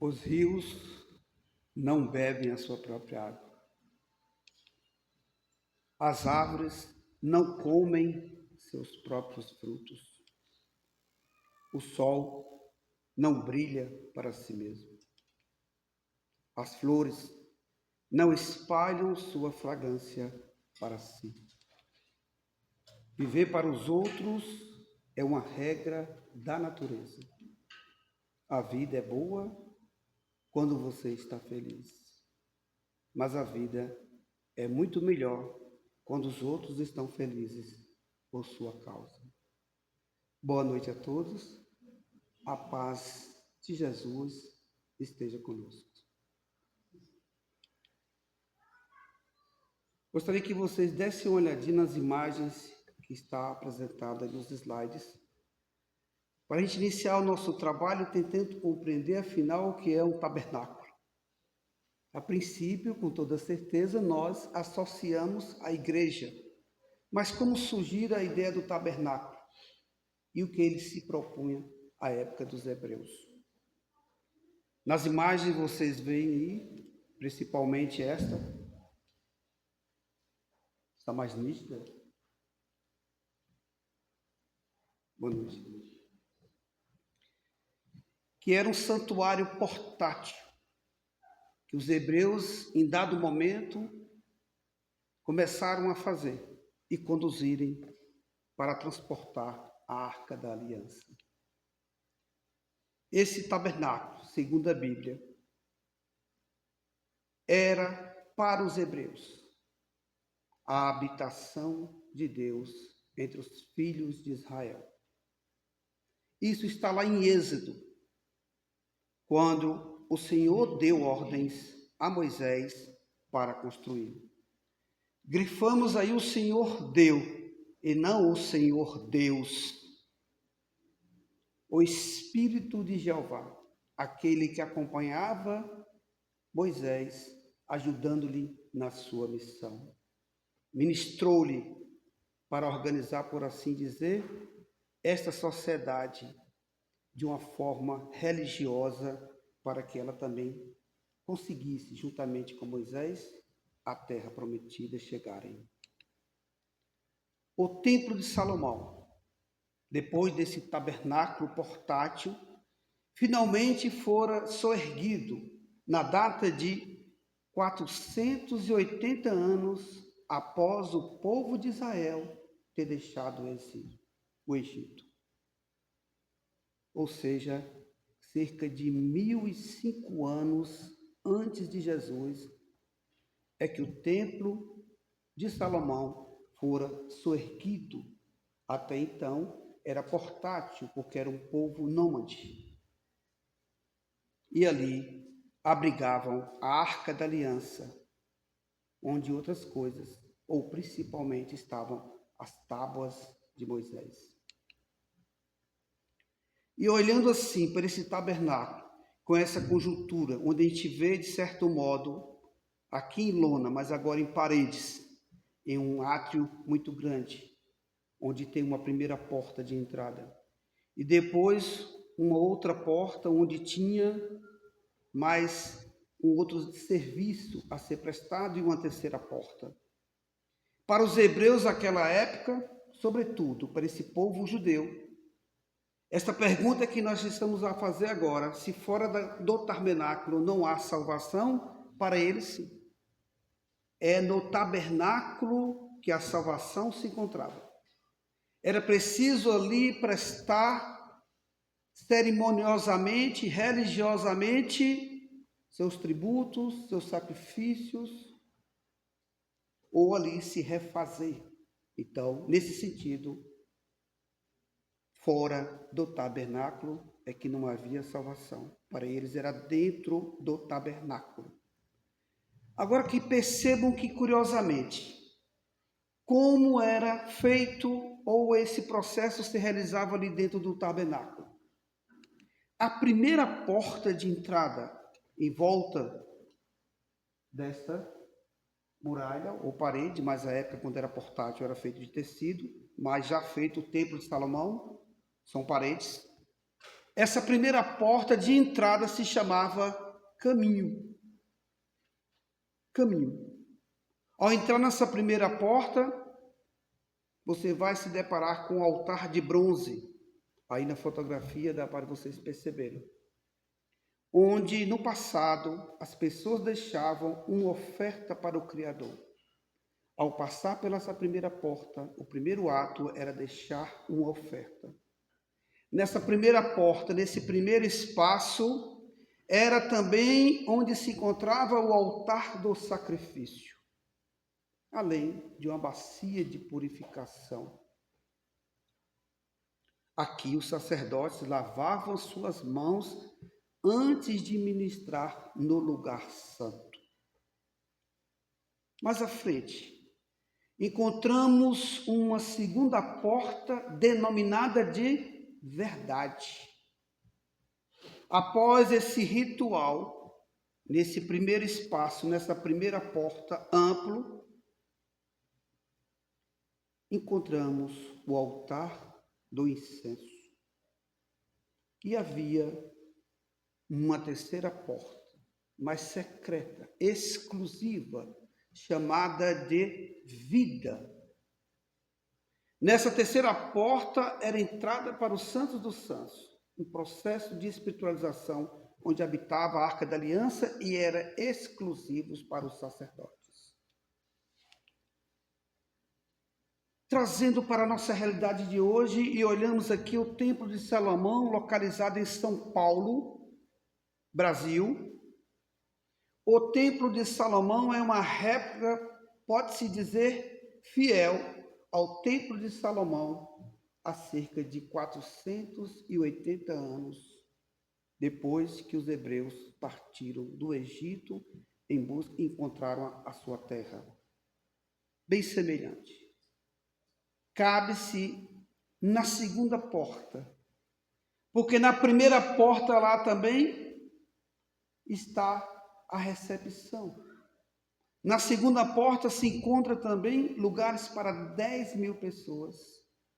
Os rios não bebem a sua própria água. As árvores não comem seus próprios frutos. O sol não brilha para si mesmo. As flores não espalham sua fragrância para si. Viver para os outros é uma regra da natureza. A vida é boa quando você está feliz, mas a vida é muito melhor quando os outros estão felizes por sua causa. Boa noite a todos. A paz de Jesus esteja conosco. Gostaria que vocês dessem uma olhadinha nas imagens que está apresentada nos slides, para a gente iniciar o nosso trabalho tentando compreender, afinal, o que é um tabernáculo. A princípio, com toda certeza, nós associamos a igreja. Mas como surgiu a ideia do tabernáculo e o que ele se propunha à época dos hebreus? Nas imagens vocês veem aí, principalmente esta, está mais nítida? Boa noite. Que era um santuário portátil, que os hebreus, em dado momento, começaram a fazer e conduzirem para transportar a Arca da Aliança. Esse tabernáculo, segundo a Bíblia, era para os hebreus a habitação de Deus entre os filhos de Israel. Isso está lá em Êxodo, quando o Senhor deu ordens a Moisés para construir. Grifamos aí o Senhor deu e não o Senhor Deus. O Espírito de Jeová, aquele que acompanhava Moisés, ajudando-lhe na sua missão. Ministrou-lhe para organizar, por assim dizer, esta sociedade de uma forma religiosa, para que ela também conseguisse, juntamente com Moisés, a terra prometida chegarem. O Templo de Salomão, depois desse tabernáculo portátil, finalmente fora soerguido na data de 480 anos após o povo de Israel ter deixado o Egito. Ou seja, cerca de 1005 anos antes de Jesus, é que o Templo de Salomão fora soerguido. Até então, era portátil, porque era um povo nômade. E ali abrigavam a Arca da Aliança, onde outras coisas, ou principalmente, estavam as tábuas de Moisés. E olhando assim para esse tabernáculo, com essa conjuntura, onde a gente vê, de certo modo, aqui em lona, mas agora em paredes, em um átrio muito grande, onde tem uma primeira porta de entrada. E depois uma outra porta onde tinha mais um outro serviço a ser prestado e uma terceira porta. Para os hebreus daquela época, sobretudo para esse povo judeu, esta pergunta que nós estamos a fazer agora, se fora do tabernáculo não há salvação, para eles sim. É no tabernáculo que a salvação se encontrava. Era preciso ali prestar cerimoniosamente, religiosamente, seus tributos, seus sacrifícios, ou ali se refazer. Então, nesse sentido, fora do tabernáculo é que não havia salvação. Para eles era dentro do tabernáculo. Agora que percebam que, curiosamente, como era feito ou esse processo se realizava ali dentro do tabernáculo. A primeira porta de entrada em volta desta muralha ou parede, mas na época quando era portátil era feito de tecido, mas já feito o Templo de Salomão, são paredes, essa primeira porta de entrada se chamava caminho. Caminho. Ao entrar nessa primeira porta, você vai se deparar com um altar de bronze. Aí na fotografia dá para vocês perceberem. Onde no passado as pessoas deixavam uma oferta para o Criador. Ao passar pela essa primeira porta, o primeiro ato era deixar uma oferta. Nessa primeira porta, nesse primeiro espaço, era também onde se encontrava o altar do sacrifício, além de uma bacia de purificação. Aqui os sacerdotes lavavam suas mãos antes de ministrar no lugar santo. Mais à frente, encontramos uma segunda porta denominada de verdade. Após esse ritual, nesse primeiro espaço, nessa primeira porta amplo, encontramos o altar do incenso. E havia uma terceira porta, mais secreta, exclusiva, chamada de vida. Nessa terceira porta era a entrada para os Santos dos Santos, um processo de espiritualização onde habitava a Arca da Aliança e era exclusivos para os sacerdotes. Trazendo para a nossa realidade de hoje, e olhamos aqui o Templo de Salomão, localizado em São Paulo, Brasil. O Templo de Salomão é uma réplica, pode-se dizer, fiel ao Templo de Salomão, há cerca de 480 anos, depois que os hebreus partiram do Egito em busca e encontraram a sua terra. Bem semelhante. Cabe-se na segunda porta, porque na primeira porta lá também está a recepção. Na segunda porta se encontra também lugares para 10.000 pessoas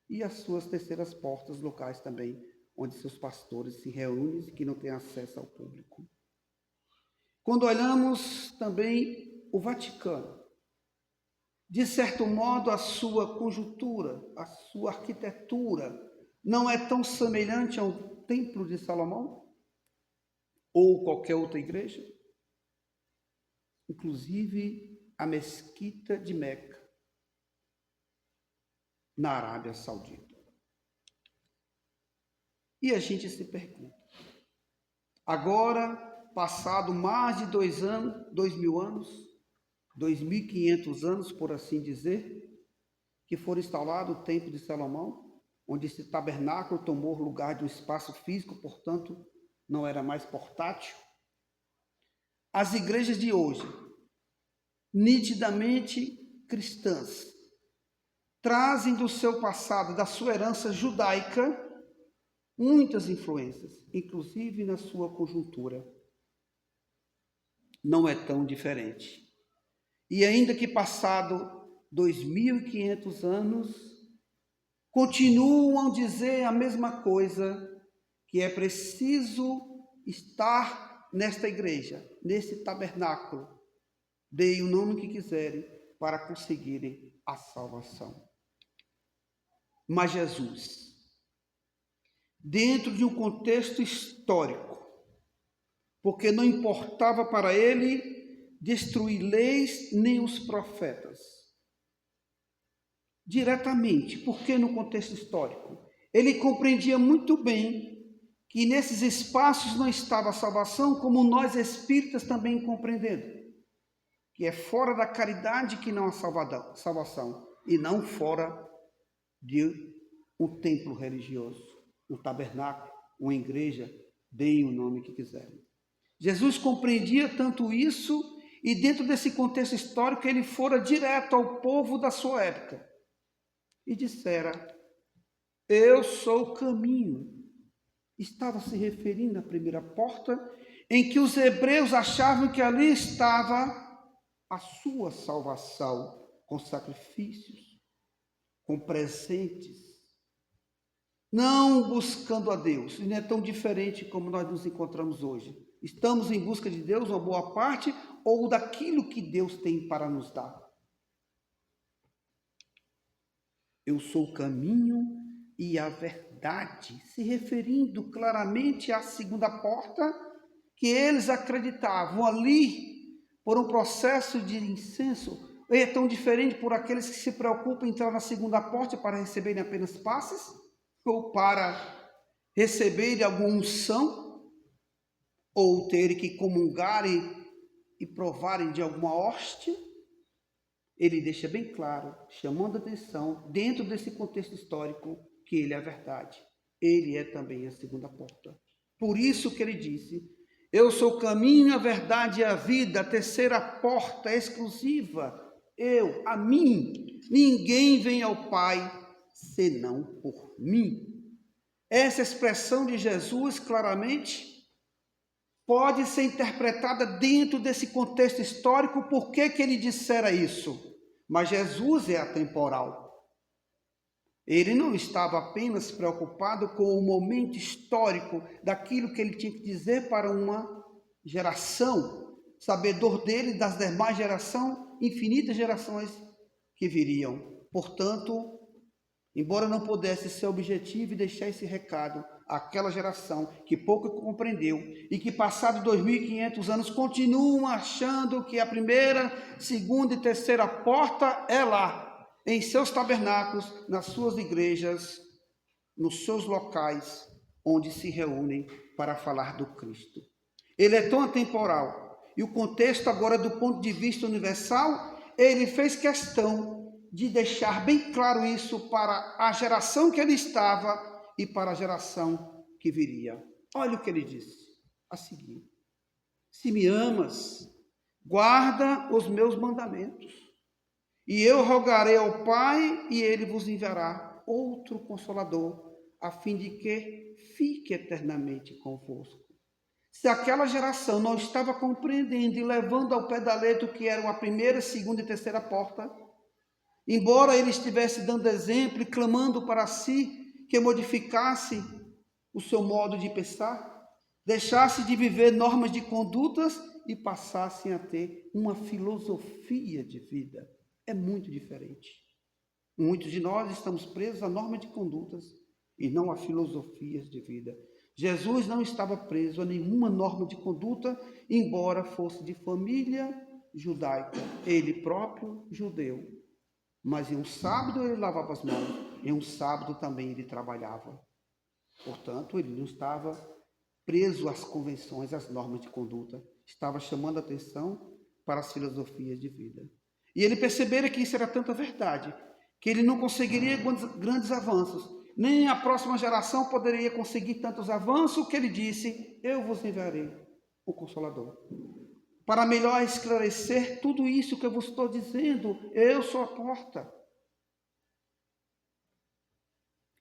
e as suas terceiras portas locais também, onde seus pastores se reúnem e que não têm acesso ao público. Quando olhamos também o Vaticano, de certo modo, a sua conjuntura, a sua arquitetura, não é tão semelhante ao Templo de Salomão? Ou qualquer outra igreja? Inclusive a Mesquita de Meca, na Arábia Saudita. E a gente se pergunta, agora, passado mais de 2.000 anos, 2.500 anos, por assim dizer, que foi instaurado o Templo de Salomão, onde esse tabernáculo tomou lugar de um espaço físico, portanto, não era mais portátil. As igrejas de hoje, nitidamente cristãs, trazem do seu passado, da sua herança judaica, muitas influências, inclusive na sua conjuntura. Não é tão diferente. E ainda que passado 2.500 anos, continuam a dizer a mesma coisa, que é preciso estar nesta igreja, nesse tabernáculo, deem o nome que quiserem, para conseguirem a salvação. Mas Jesus, dentro de um contexto histórico, porque não importava para ele destruir leis nem os profetas. Diretamente, porque no contexto histórico, ele compreendia muito bem que nesses espaços não estava a salvação, como nós espíritas também compreendemos, que é fora da caridade que não há salvação, e não fora de um templo religioso, um tabernáculo, uma igreja, deem o nome que quiserem. Jesus compreendia tanto isso, e dentro desse contexto histórico, ele fora direto ao povo da sua época e dissera, eu sou o caminho. Estava se referindo à primeira porta, em que os hebreus achavam que ali estava a sua salvação, com sacrifícios, com presentes. não buscando a Deus. E não é tão diferente como nós nos encontramos hoje. Estamos em busca de Deus, uma boa parte, ou daquilo que Deus tem para nos dar. Eu sou o caminho e a verdade, se referindo claramente à segunda porta, que eles acreditavam ali, por um processo de incenso. É tão diferente por aqueles que se preocupam em entrar na segunda porta para receberem apenas passes, ou para receberem alguma unção, ou terem que comungarem e provarem de alguma hóstia. Ele deixa bem claro, chamando a atenção, dentro desse contexto histórico, que ele é a verdade. Ele é também a segunda porta. Por isso que ele disse, eu sou o caminho, a verdade e a vida, a terceira porta exclusiva. Eu, a mim, ninguém vem ao Pai senão por mim. Essa expressão de Jesus, claramente, pode ser interpretada dentro desse contexto histórico. Por que ele dissera isso? Mas Jesus é atemporal. Ele não estava apenas preocupado com o momento histórico daquilo que ele tinha que dizer para uma geração, sabedor dele das demais gerações, infinitas gerações que viriam. Portanto, embora não pudesse ser objetivo e deixar esse recado àquela geração que pouco compreendeu e que, passados 2.500 anos, continuam achando que a primeira, segunda e terceira porta é lá, em seus tabernáculos, nas suas igrejas, nos seus locais, onde se reúnem para falar do Cristo. Ele é tão atemporal. E o contexto agora, do ponto de vista universal, ele fez questão de deixar bem claro isso para a geração que ele estava e para a geração que viria. Olha o que ele disse a seguir: se me amas, guarda os meus mandamentos, e eu rogarei ao Pai, e ele vos enviará outro Consolador, a fim de que fique eternamente convosco. Se aquela geração não estava compreendendo e levando ao pé da letra o que eram a primeira, segunda e terceira porta, embora ele estivesse dando exemplo e clamando para si que modificasse o seu modo de pensar, deixasse de viver normas de condutas e passassem a ter uma filosofia de vida. É muito diferente. Muitos de nós estamos presos a normas de condutas e não a filosofias de vida. Jesus não estava preso a nenhuma norma de conduta, embora fosse de família judaica, ele próprio judeu. Mas em um sábado ele lavava as mãos, em um sábado também ele trabalhava. Portanto, ele não estava preso às convenções, às normas de conduta, estava chamando a atenção para as filosofias de vida. E ele percebera que isso era tanta verdade, que ele não conseguiria grandes avanços, nem a próxima geração poderia conseguir tantos avanços, que ele disse, eu vos enviarei o Consolador. Para melhor esclarecer tudo isso que eu vos estou dizendo, eu sou a porta.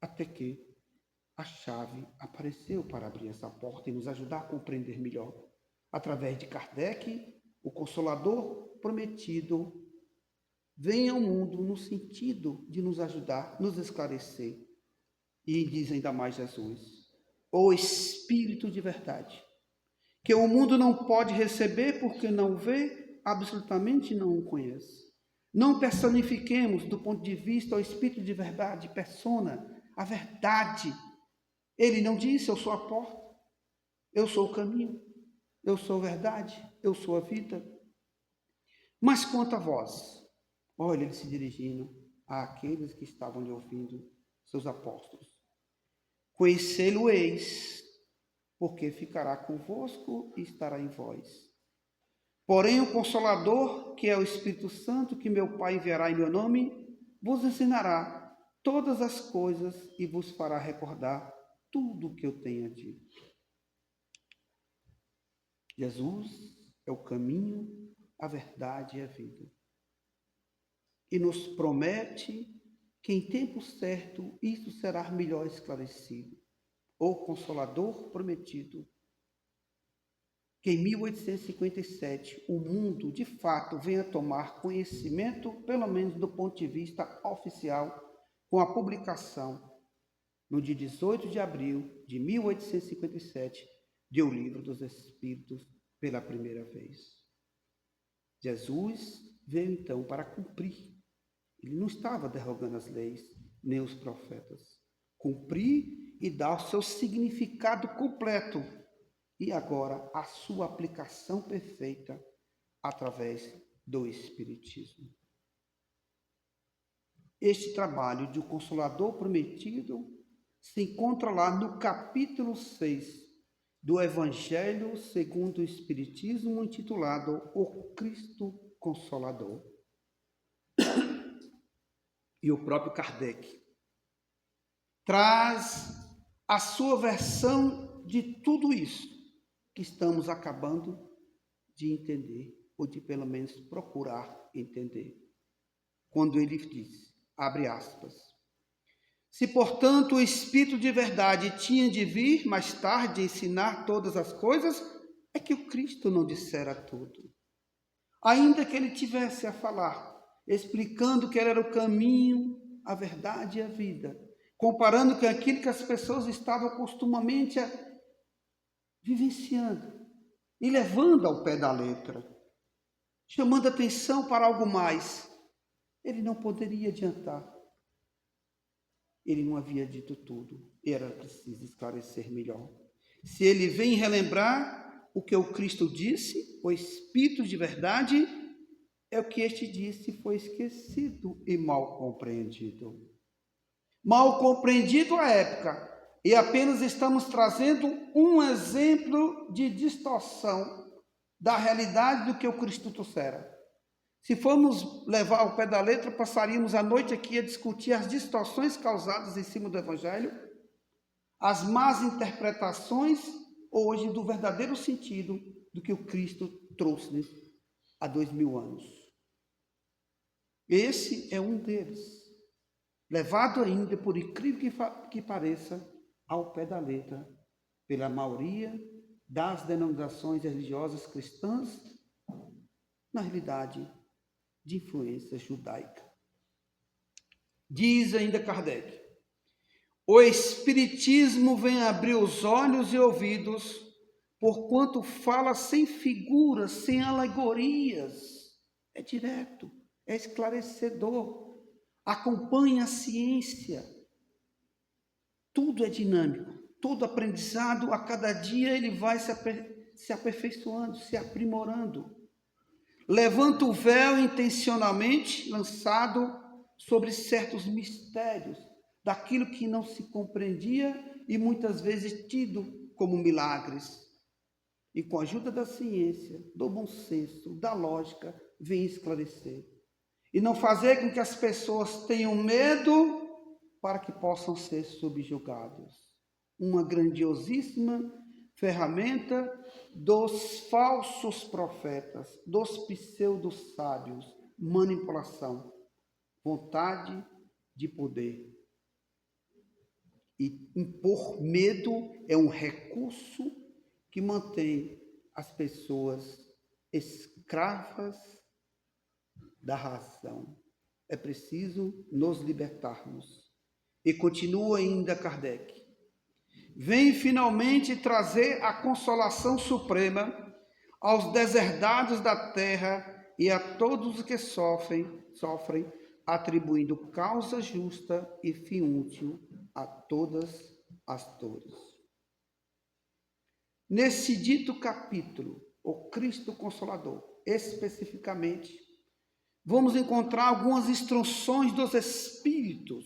Até que a chave apareceu para abrir essa porta e nos ajudar a compreender melhor. Através de Kardec, o Consolador prometido vem ao mundo no sentido de nos ajudar, nos esclarecer. E diz ainda mais Jesus, o Espírito de verdade, que o mundo não pode receber porque não vê, absolutamente não o conhece. Não personifiquemos do ponto de vista o Espírito de verdade, persona, a verdade. Ele não disse, eu sou a porta, eu sou o caminho, eu sou a verdade, eu sou a vida. Mas quanto a vós, olha ele se dirigindo àqueles que estavam lhe ouvindo, seus apóstolos. Conhecê-lo-eis, porque ficará convosco e estará em vós. Porém, o Consolador, que é o Espírito Santo, que meu Pai enviará em meu nome, vos ensinará todas as coisas e vos fará recordar tudo o que eu tenha dito. Jesus é o caminho, a verdade e a vida. E nos promete que em tempo certo isso será melhor esclarecido. O Consolador prometido, que em 1857 o mundo de fato venha tomar conhecimento, pelo menos do ponto de vista oficial, com a publicação no dia 18 de abril de 1857, deu o Livro dos Espíritos pela primeira vez. Jesus veio então para cumprir. Ele não estava derrogando as leis, nem os profetas. Cumprir e dar o seu significado completo. E agora a sua aplicação perfeita através do Espiritismo. Este trabalho de O Consolador Prometido se encontra lá no capítulo 6 do Evangelho segundo o Espiritismo, intitulado O Cristo Consolador. E o próprio Kardec traz a sua versão de tudo isso que estamos acabando de entender, ou de pelo menos procurar entender. Quando ele diz, abre aspas, se, portanto, o Espírito de verdade tinha de vir mais tarde ensinar todas as coisas, é que o Cristo não dissera tudo. Ainda que ele tivesse a falar, explicando que ele era o caminho, a verdade e a vida, comparando com aquilo que as pessoas estavam costumamente vivenciando e levando ao pé da letra, chamando atenção para algo mais, ele não poderia adiantar. Ele não havia dito tudo, era preciso esclarecer melhor. Se ele vem relembrar o que o Cristo disse, o Espírito de verdade, é o que este disse foi esquecido e mal compreendido. Mal compreendido à época, e apenas estamos trazendo um exemplo de distorção da realidade do que o Cristo trouxera. Se formos levar ao pé da letra, passaríamos a noite aqui a discutir as distorções causadas em cima do Evangelho, as más interpretações hoje do verdadeiro sentido do que o Cristo trouxe há 2000 anos. Esse é um deles, levado ainda, por incrível que pareça, ao pé da letra, pela maioria das denominações religiosas cristãs, na realidade, de influência judaica. Diz ainda Kardec, o Espiritismo vem abrir os olhos e ouvidos, porquanto fala sem figuras, sem alegorias, é direto, é esclarecedor, acompanha a ciência, tudo é dinâmico, todo aprendizado, a cada dia ele vai se aperfeiçoando, se aprimorando. Levanta o véu intencionalmente lançado sobre certos mistérios, daquilo que não se compreendia e muitas vezes tido como milagres. E com a ajuda da ciência, do bom senso, da lógica, vem esclarecer. E não fazer com que as pessoas tenham medo para que possam ser subjugados. Uma grandiosíssima ferramenta dos falsos profetas, dos pseudo-sábios, manipulação, vontade de poder. E impor medo é um recurso que mantém as pessoas escravas da razão. É preciso nos libertarmos. E continua ainda Kardec. Vem finalmente trazer a consolação suprema aos deserdados da terra e a todos os que sofrem, atribuindo causa justa e fim útil a todas as dores. Nesse dito capítulo, o Cristo Consolador, especificamente, vamos encontrar algumas instruções dos Espíritos,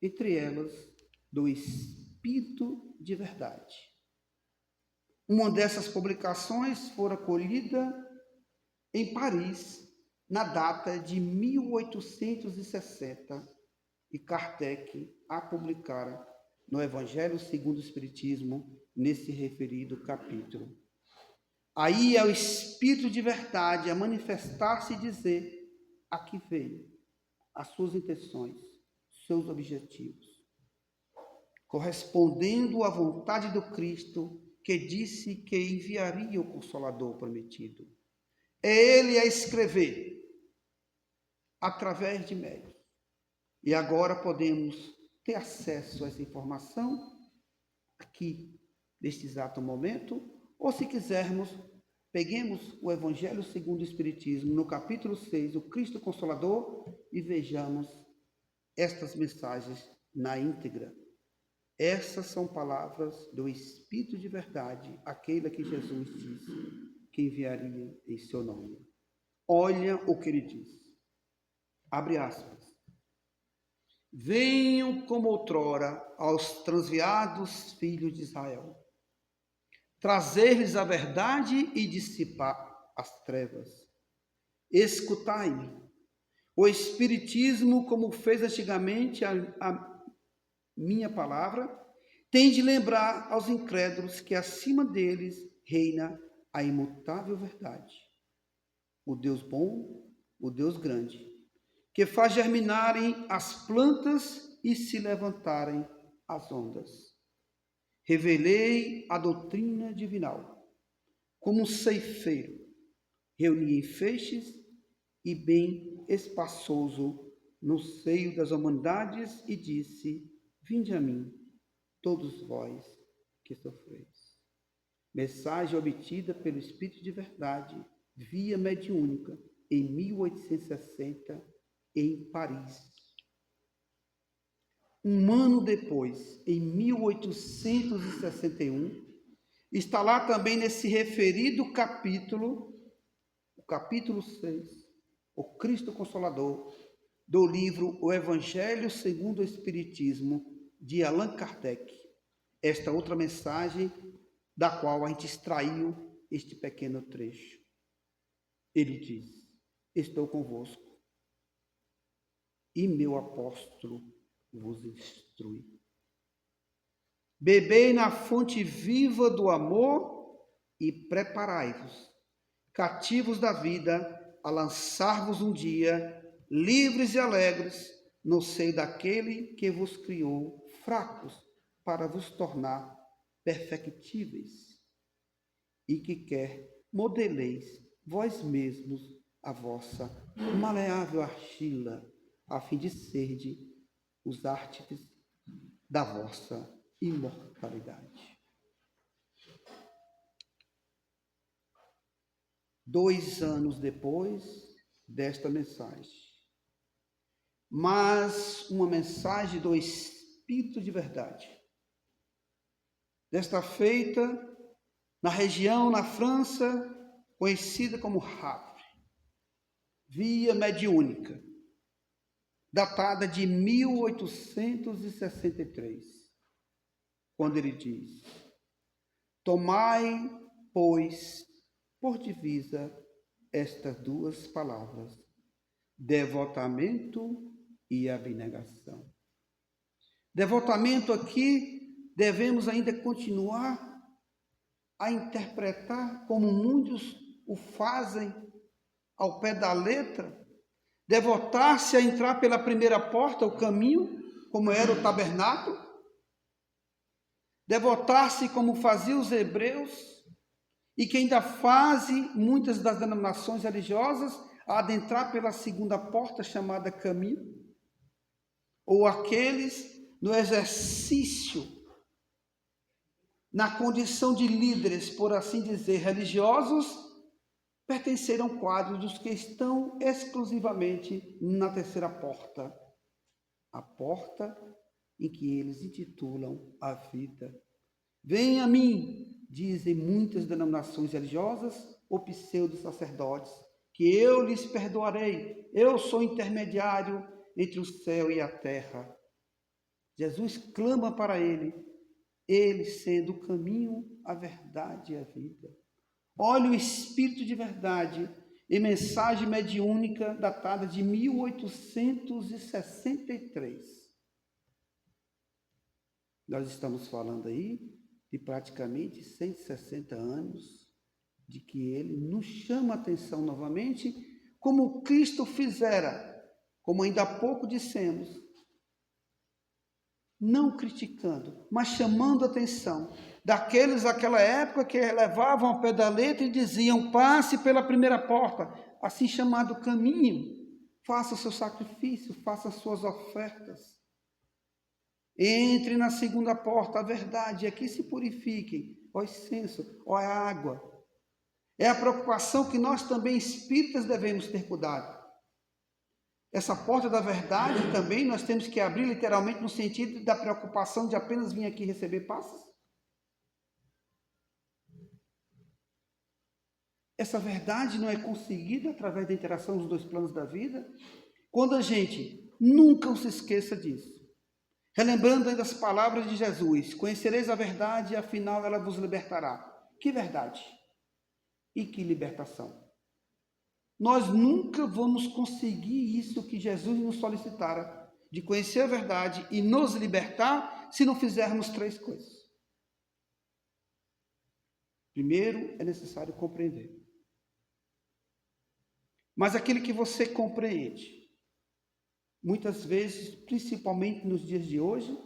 entre elas, do Espírito de Verdade. Uma dessas publicações foi colhida em Paris, na data de 1860, e Kardec a publicara no Evangelho segundo o Espiritismo, nesse referido capítulo. Aí é o Espírito de Verdade a manifestar-se e dizer a que veio, as suas intenções, seus objetivos, correspondendo à vontade do Cristo, que disse que enviaria o Consolador prometido. É ele a escrever, através de médiuns. E agora podemos ter acesso a essa informação aqui, neste exato momento, ou se quisermos, peguemos o Evangelho segundo o Espiritismo, no capítulo 6, o Cristo Consolador, e vejamos estas mensagens na íntegra. Essas são palavras do Espírito de verdade, aquele que Jesus disse que enviaria em seu nome. Olha o que ele diz. Abre aspas. Venham como outrora aos transviados filhos de Israel, trazer-lhes a verdade e dissipar as trevas. Escutai-me. O Espiritismo, como fez antigamente a minha palavra, tem de lembrar aos incrédulos que acima deles reina a imutável verdade. O Deus bom, o Deus grande, que faz germinarem as plantas e se levantarem as ondas. Revelei a doutrina divinal, como um ceifeiro, reuni em feixes e bem espaçoso no seio das humanidades e disse, vinde a mim, todos vós que sofreis. Mensagem obtida pelo Espírito de Verdade, via mediúnica, em 1860, em Paris. Um ano depois, em 1861, está lá também nesse referido capítulo, o capítulo 6, o Cristo Consolador, do livro O Evangelho segundo o Espiritismo, de Allan Kardec. Esta outra mensagem, da qual a gente extraiu este pequeno trecho. Ele diz, estou convosco, e meu apóstolo vos instrui. Bebei na fonte viva do amor e preparai-vos, cativos da vida, a lançar-vos um dia, livres e alegres, no seio daquele que vos criou fracos para vos tornar perfectíveis, e que quer modeleis vós mesmos a vossa maleável argila, a fim de serdes os artífices da vossa imortalidade. 2 anos depois desta mensagem, mas uma mensagem do Espírito de Verdade, desta feita na região, na França, conhecida como Havre, via mediúnica, datada de 1863, quando ele diz, tomai, pois, por divisa estas 2 palavras, devotamento e abnegação. Devotamento aqui, devemos ainda continuar a interpretar como muitos o fazem ao pé da letra, devotar-se a entrar pela primeira porta, o caminho, como era o tabernáculo, devotar-se como faziam os hebreus, e que ainda fazem muitas das denominações religiosas, a adentrar pela segunda porta chamada caminho, ou aqueles no exercício, na condição de líderes, por assim dizer, religiosos, pertencer a um quadro dos que estão exclusivamente na terceira porta, a porta em que eles intitulam a vida. Venha a mim, dizem muitas denominações religiosas ou pseudo-sacerdotes, que eu lhes perdoarei, eu sou intermediário entre o céu e a terra. Jesus clama para ele sendo o caminho, a verdade e a vida. Olha o Espírito de Verdade em mensagem mediúnica datada de 1863. Nós estamos falando aí de praticamente 160 anos de que ele nos chama a atenção novamente, como Cristo fizera, como ainda há pouco dissemos, não criticando, mas chamando a atenção daqueles daquela época que levavam ao pé da letra e diziam, passe pela primeira porta, assim chamado caminho, faça o seu sacrifício, faça as suas ofertas. Entre na segunda porta, a verdade, e aqui se purifiquem. Ó incenso, ó a água. É a preocupação que nós também, espíritas, devemos ter cuidado. Essa porta da verdade também nós temos que abrir literalmente no sentido da preocupação de apenas vir aqui receber passes. Essa verdade não é conseguida através da interação dos dois planos da vida? Quando a gente nunca se esqueça disso. Relembrando ainda as palavras de Jesus, conhecereis a verdade e afinal ela vos libertará. Que verdade? E que libertação? Nós nunca vamos conseguir isso que Jesus nos solicitara, de conhecer a verdade e nos libertar, se não fizermos três coisas. Primeiro, é necessário compreender. Mas aquilo que você compreende, muitas vezes, principalmente nos dias de hoje,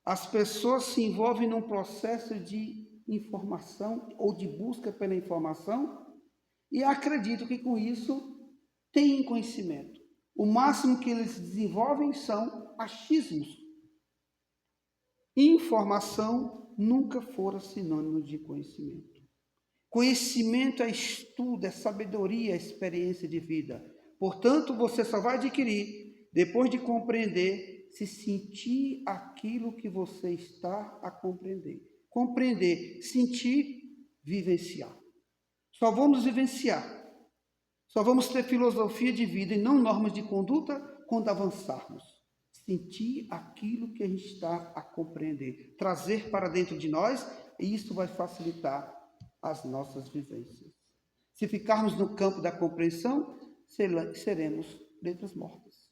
as pessoas se envolvem num processo de informação ou de busca pela informação e acreditam que com isso têm conhecimento. O máximo que eles desenvolvem são achismos. Informação nunca fora sinônimo de conhecimento. Conhecimento é estudo, é sabedoria, é experiência de vida. Portanto, você só vai adquirir depois de compreender, se sentir aquilo que você está a compreender. Compreender, sentir, vivenciar. Só vamos vivenciar. Só vamos ter filosofia de vida e não normas de conduta quando avançarmos. Sentir aquilo que a gente está a compreender. Trazer para dentro de nós, e isso vai facilitar as nossas vivências. Se ficarmos no campo da compreensão, seremos letras mortas.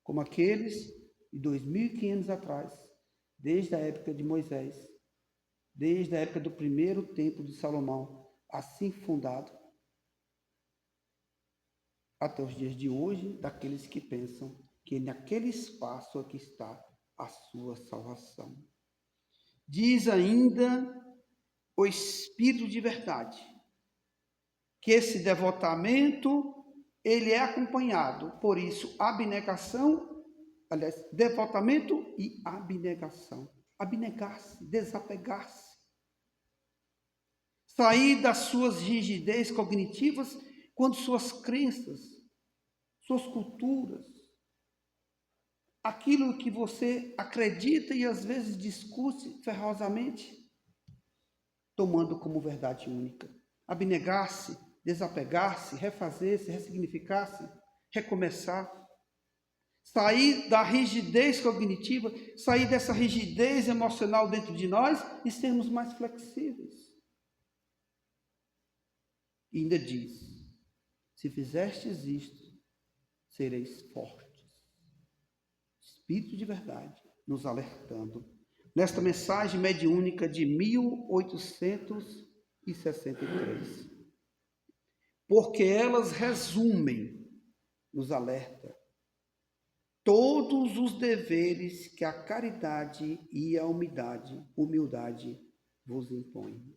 Como aqueles de 2.500 anos atrás, desde a época de Moisés, desde a época do primeiro templo de Salomão, assim fundado, até os dias de hoje, daqueles que pensam que naquele espaço aqui está a sua salvação. Diz ainda o Espírito de verdade, que esse devotamento, ele é acompanhado, por isso, abnegação, aliás, devotamento e abnegação. Abnegar-se, desapegar-se. Sair das suas rigidez cognitivas quando suas crenças, suas culturas, aquilo que você acredita e às vezes discute ferozmente, tomando como verdade única. Abnegar-se, desapegar-se, refazer-se, ressignificar-se, recomeçar. Sair da rigidez cognitiva, sair dessa rigidez emocional dentro de nós e sermos mais flexíveis. E ainda diz, se fizestes isto, sereis fortes. Espírito de verdade nos alertando. Nesta mensagem mediúnica de 1863. Porque elas resumem, nos alerta, todos os deveres que a caridade e a humildade vos impõem.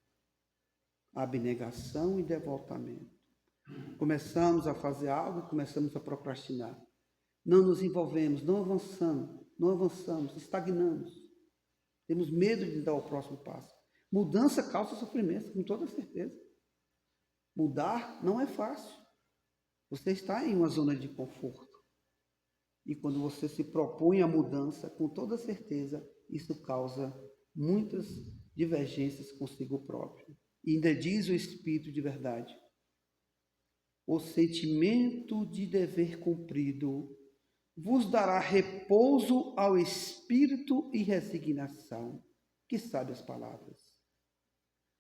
Abnegação e devotamento. Começamos a fazer algo e começamos a procrastinar. Não nos envolvemos, não avançamos, estagnamos. Temos medo de dar o próximo passo. Mudança causa sofrimento, com toda certeza. Mudar não é fácil. Você está em uma zona de conforto. E quando você se propõe a mudança, com toda certeza, isso causa muitas divergências consigo próprio. E ainda diz o Espírito de verdade, o sentimento de dever cumprido vos dará repouso ao espírito e resignação. Que sabe as palavras.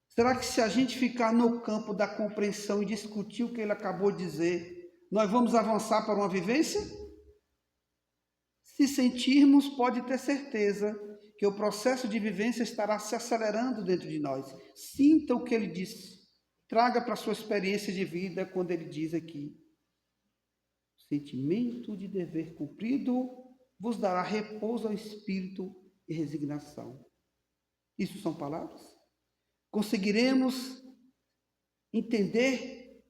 Será que se a gente ficar no campo da compreensão e discutir o que ele acabou de dizer, nós vamos avançar para uma vivência? Se sentirmos, pode ter certeza que o processo de vivência estará se acelerando dentro de nós. Sinta o que ele disse. Traga para a sua experiência de vida quando ele diz aqui. Sentimento de dever cumprido vos dará repouso ao espírito e resignação. Isso são palavras? Conseguiremos entender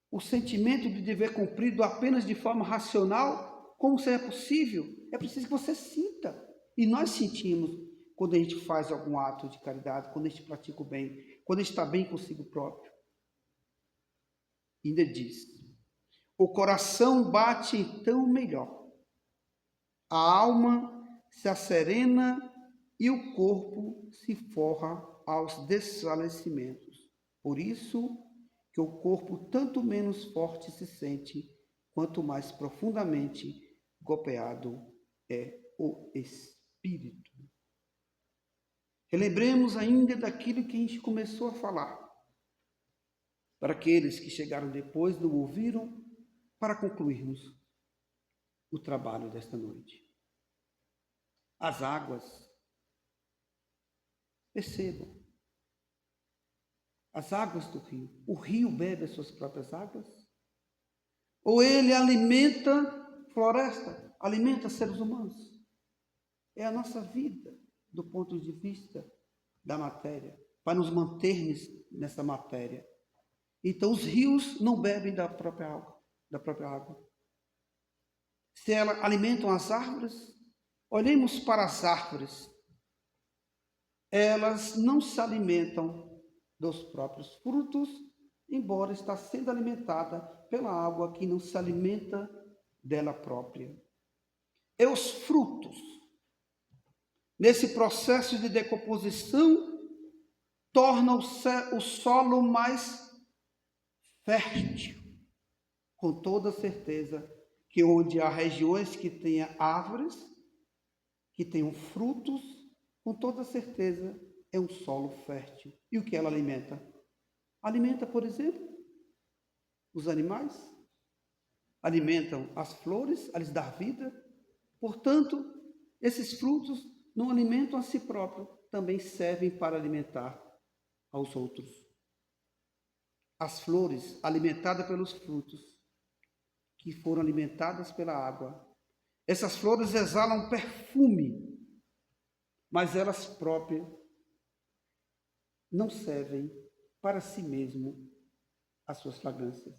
o sentimento de dever cumprido apenas de forma racional? Como será possível? É preciso que você sinta. E nós sentimos quando a gente faz algum ato de caridade, quando a gente pratica o bem, quando a gente está bem consigo próprio. Ainda diz, o coração bate então melhor, a alma se asserena e o corpo se forra aos desfalecimentos. Por isso que o corpo tanto menos forte se sente, quanto mais profundamente golpeado é o espírito. Relembremos ainda daquilo que a gente começou a falar. Para aqueles que chegaram depois, não ouviram, para concluirmos o trabalho desta noite. As águas, percebam, as águas do rio. O rio bebe as suas próprias águas? Ou ele alimenta floresta, alimenta seres humanos? É a nossa vida, do ponto de vista da matéria, para nos mantermos nessa matéria. Então, os rios não bebem da própria água. Se elas alimentam as árvores, olhemos para as árvores. Elas não se alimentam dos próprios frutos, embora está sendo alimentada pela água que não se alimenta dela própria. E os frutos, nesse processo de decomposição, tornam o solo mais fértil, com toda certeza que onde há regiões que tenham árvores, que tenham frutos, com toda certeza é um solo fértil. E o que ela alimenta? Alimenta, por exemplo, os animais, alimentam as flores, a lhes dar vida. Portanto, esses frutos não alimentam a si próprios, também servem para alimentar aos outros. As flores, alimentadas pelos frutos, que foram alimentadas pela água. Essas flores exalam perfume, mas elas próprias não servem para si mesmo as suas fragrâncias.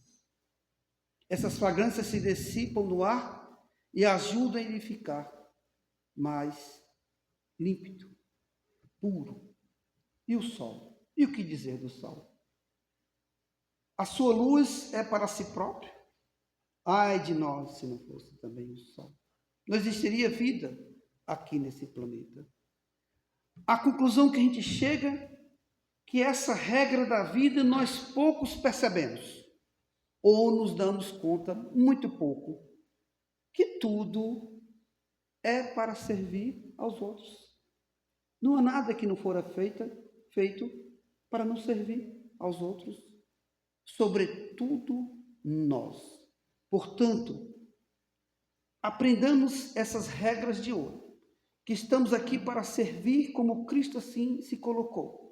Essas fragrâncias se dissipam no ar e ajudam a ele ficar mais límpido, puro. E o sol? E o que dizer do sol? A sua luz é para si próprio? Ai de nós se não fosse também o sol. Não existiria vida aqui nesse planeta. A conclusão que a gente chega é que essa regra da vida nós poucos percebemos, ou nos damos conta muito pouco, que tudo é para servir aos outros. Não há nada que não fora feito para não servir aos outros, sobretudo nós. Portanto, aprendamos essas regras de ouro, que estamos aqui para servir como Cristo assim se colocou.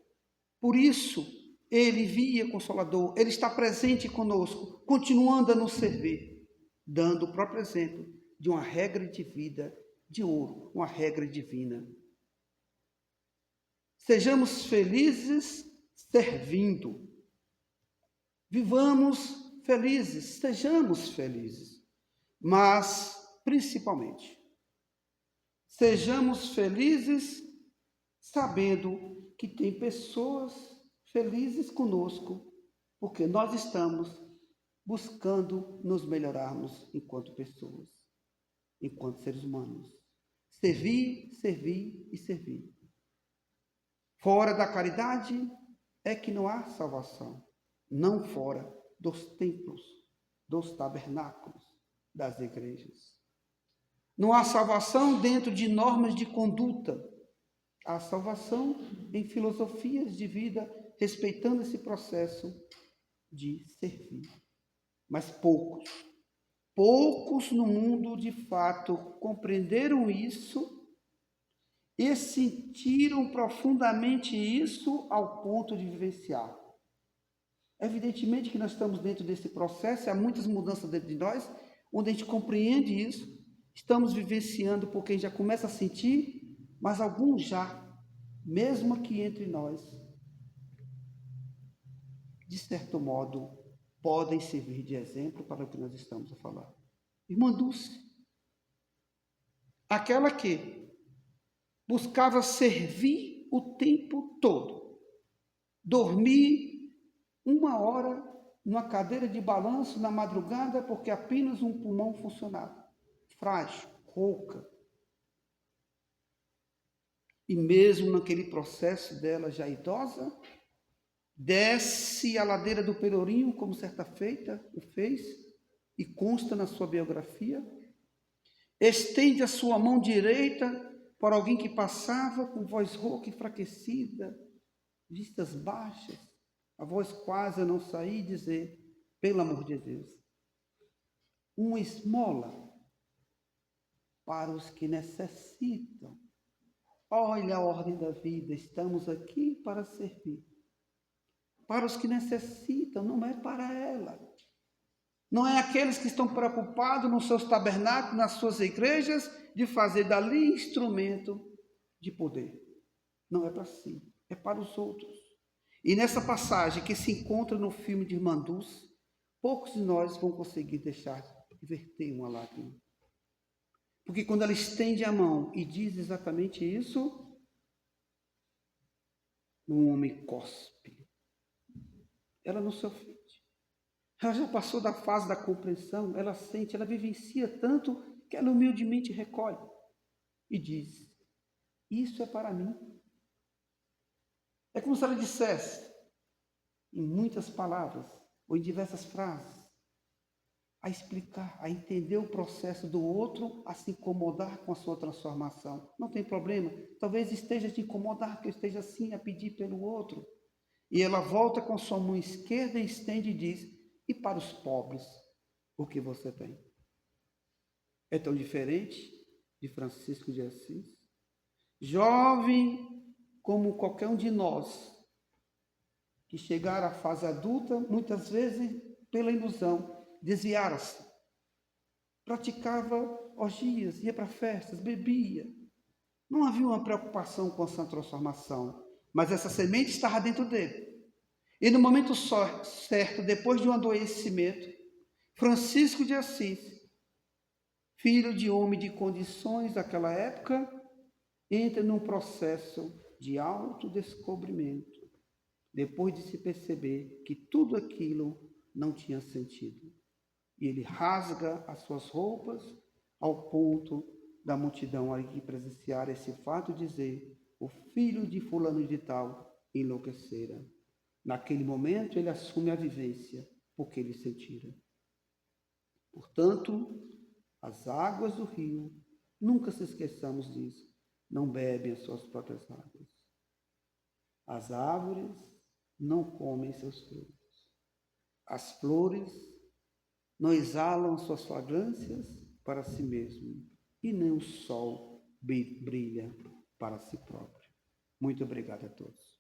Por isso, ele via Consolador, ele está presente conosco, continuando a nos servir, dando o próprio exemplo de uma regra de vida de ouro, uma regra divina. Sejamos felizes servindo. Vivamos felizes, sejamos felizes, mas principalmente, sejamos felizes sabendo que tem pessoas felizes conosco, porque nós estamos buscando nos melhorarmos enquanto pessoas, enquanto seres humanos. Servir, servir e servir. Fora da caridade é que não há salvação, não fora dos templos, dos tabernáculos, das igrejas. Não há salvação dentro de normas de conduta. Há salvação em filosofias de vida, respeitando esse processo de servir. Mas poucos no mundo de fato compreenderam isso e sentiram profundamente isso ao ponto de vivenciar. Evidentemente que nós estamos dentro desse processo, há muitas mudanças dentro de nós, onde a gente compreende isso, estamos vivenciando porque a gente já começa a sentir, mas alguns já, mesmo aqui entre nós, de certo modo, podem servir de exemplo para o que nós estamos a falar. Irmã Dulce, aquela que buscava servir o tempo todo. Dormir 1 hora numa cadeira de balanço na madrugada porque apenas um pulmão funcionava. Frágil, rouca. E mesmo naquele processo dela já idosa, desce a ladeira do Pelourinho, como certa feita o fez, e consta na sua biografia, estende a sua mão direita para alguém que passava com voz rouca, enfraquecida, vistas baixas, a voz quase a não sair, e dizer, pelo amor de Deus, uma esmola para os que necessitam. Olha a ordem da vida, estamos aqui para servir. Para os que necessitam, não é para ela. Não é aqueles que estão preocupados nos seus tabernáculos, nas suas igrejas, de fazer dali instrumento de poder. Não é para si, é para os outros. E nessa passagem que se encontra no filme de Irmã Dulce, poucos de nós vão conseguir deixar de verter uma lágrima. Porque quando ela estende a mão e diz exatamente isso, um homem cospe. Ela não se ofende. Ela já passou da fase da compreensão, ela sente, ela vivencia tanto que ela humildemente recolhe e diz, isso é para mim. É como se ela dissesse, em muitas palavras, ou em diversas frases, a explicar, a entender o processo do outro, a se incomodar com a sua transformação. Não tem problema, talvez esteja te incomodar, que eu esteja assim a pedir pelo outro. E ela volta com sua mão esquerda e estende e diz, e para os pobres, o que você tem? É tão diferente de Francisco de Assis. Jovem como qualquer um de nós, que chegar à fase adulta, muitas vezes pela ilusão, desviara-se, praticava orgias, ia para festas, bebia. Não havia uma preocupação com a sua transformação, mas essa semente estava dentro dele. E no momento certo, depois de um adoecimento, Francisco de Assis, filho de homem de condições daquela época, entra num processo de autodescobrimento, depois de se perceber que tudo aquilo não tinha sentido. E ele rasga as suas roupas ao ponto da multidão ali presenciar esse fato e dizer, o filho de fulano de tal enlouquecera. Naquele momento ele assume a vivência, porque ele sentira. Portanto, as águas do rio, nunca se esqueçamos disso, não bebem as suas próprias águas. As árvores não comem seus frutos. As flores não exalam suas fragrâncias para si mesmo, e nem o sol brilha para si próprio. Muito obrigado a todos.